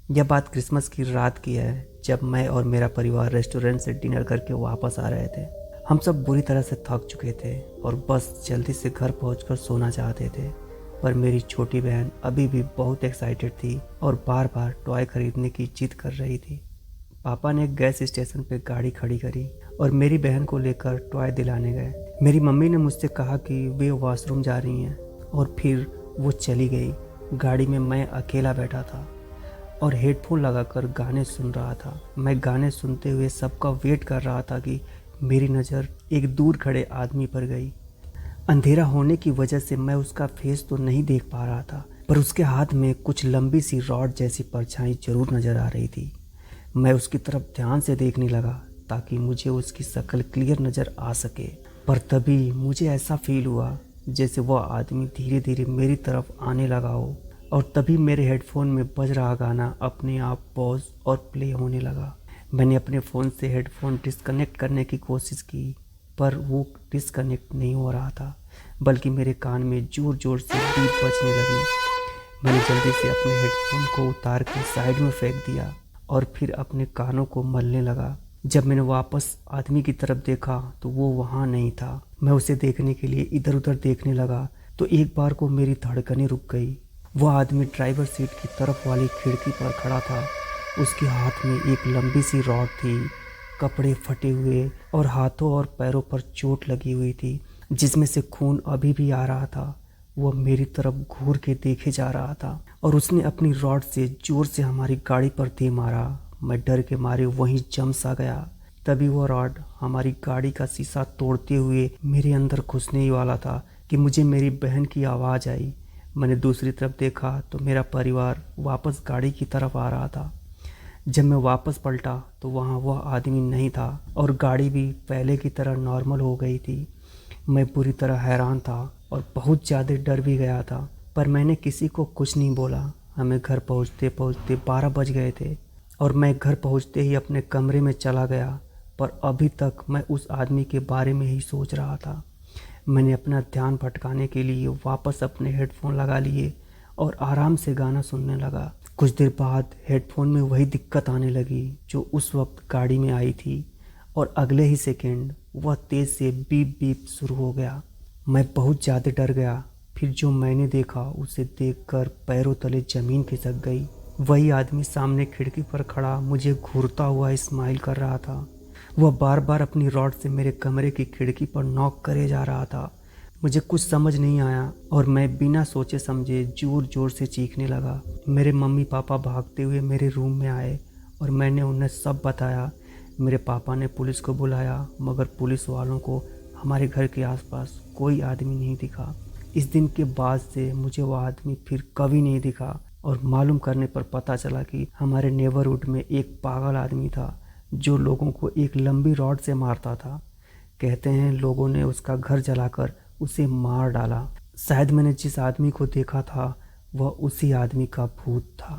यह बात क्रिसमस की रात की है, जब मैं और मेरा परिवार रेस्टोरेंट से डिनर करके वापस आ रहे थे। हम सब बुरी तरह से थक चुके थे और बस जल्दी से घर पहुंचकर सोना चाहते थे। पर मेरी छोटी बहन अभी भी बहुत एक्साइटेड थी और बार बार टॉय खरीदने की जिद कर रही थी। पापा ने गैस स्टेशन पे गाड़ी खड़ी करी और मेरी बहन को लेकर टॉय दिलाने गए। मेरी मम्मी ने मुझसे कहा कि वे वॉशरूम जा रही हैं और फिर वो चली गई। गाड़ी में मैं अकेला बैठा था और हेडफोन लगाकर गाने सुन रहा था। मैं गाने सुनते हुए सबका वेट कर रहा था कि मेरी नज़र एक दूर खड़े आदमी पर गई। अंधेरा होने की वजह से मैं उसका फेस तो नहीं देख पा रहा था, पर उसके हाथ में कुछ लंबी सी रॉड जैसी परछाई जरूर नज़र आ रही थी। मैं उसकी तरफ ध्यान से देखने लगा ताकि मुझे उसकी शक्ल क्लियर नज़र आ सके, पर तभी मुझे ऐसा फील हुआ जैसे वह आदमी धीरे धीरे मेरी तरफ आने लगा हो। और तभी मेरे हेडफोन में बज रहा गाना अपने आप पॉज और प्ले होने लगा। मैंने अपने फ़ोन से हेडफोन डिस्कनेक्ट करने की कोशिश की, पर वो डिस्कनेक्ट नहीं हो रहा था, बल्कि मेरे कान में ज़ोर ज़ोर से बीप बजने लगी। मैंने जल्दी से अपने हेडफोन को उतार के साइड में फेंक दिया और फिर अपने कानों को मलने लगा। जब मैंने वापस आदमी की तरफ देखा तो वो वहाँ नहीं था। मैं उसे देखने के लिए इधर उधर देखने लगा तो एक बार को मेरी धड़कनें रुक गई। वह आदमी ड्राइवर सीट की तरफ वाली खिड़की पर खड़ा था। उसके हाथ में एक लंबी सी रॉड थी, कपड़े फटे हुए और हाथों और पैरों पर चोट लगी हुई थी, जिसमें से खून अभी भी आ रहा था। वह मेरी तरफ घूर के देखे जा रहा था और उसने अपनी रॉड से जोर से हमारी गाड़ी पर दे मारा। मैं डर के मारे वहीं जम सा गया। तभी वह रॉड हमारी गाड़ी का शीशा तोड़ते हुए मेरे अंदर घुसने ही वाला था कि मुझे मेरी बहन की आवाज़ आई। मैंने दूसरी तरफ देखा तो मेरा परिवार वापस गाड़ी की तरफ आ रहा था। जब मैं वापस पलटा तो वहाँ वह आदमी नहीं था और गाड़ी भी पहले की तरह नॉर्मल हो गई थी। मैं पूरी तरह हैरान था और बहुत ज़्यादा डर भी गया था, पर मैंने किसी को कुछ नहीं बोला। हमें घर पहुँचते पहुँचते 12 बज गए थे और मैं घर पहुँचते ही अपने कमरे में चला गया, पर अभी तक मैं उस आदमी के बारे में ही सोच रहा था। मैंने अपना ध्यान भटकाने के लिए वापस अपने हेडफोन लगा लिए और आराम से गाना सुनने लगा। कुछ देर बाद हेडफोन में वही दिक्कत आने लगी जो उस वक्त गाड़ी में आई थी और अगले ही सेकंड वह तेज़ से बीप बीप शुरू हो गया। मैं बहुत ज़्यादा डर गया। फिर जो मैंने देखा उसे देखकर पैरों तले ज़मीन खिसक गई। वही आदमी सामने खिड़की पर खड़ा मुझे घूरता हुआ स्माइल कर रहा था। वह बार बार अपनी रॉड से मेरे कमरे की खिड़की पर नॉक करे जा रहा था। मुझे कुछ समझ नहीं आया और मैं बिना सोचे समझे ज़ोर ज़ोर से चीखने लगा। मेरे मम्मी पापा भागते हुए मेरे रूम में आए और मैंने उन्हें सब बताया। मेरे पापा ने पुलिस को बुलाया, मगर पुलिस वालों को हमारे घर के आसपास कोई आदमी नहीं दिखा। इस दिन के बाद से मुझे वह आदमी फिर कभी नहीं दिखा और मालूम करने पर पता चला कि हमारे नेबरहुड में एक पागल आदमी था जो लोगों को एक लंबी रॉड से मारता था। कहते हैं लोगों ने उसका घर जलाकर उसे मार डाला। शायद मैंने जिस आदमी को देखा था वह उसी आदमी का भूत था।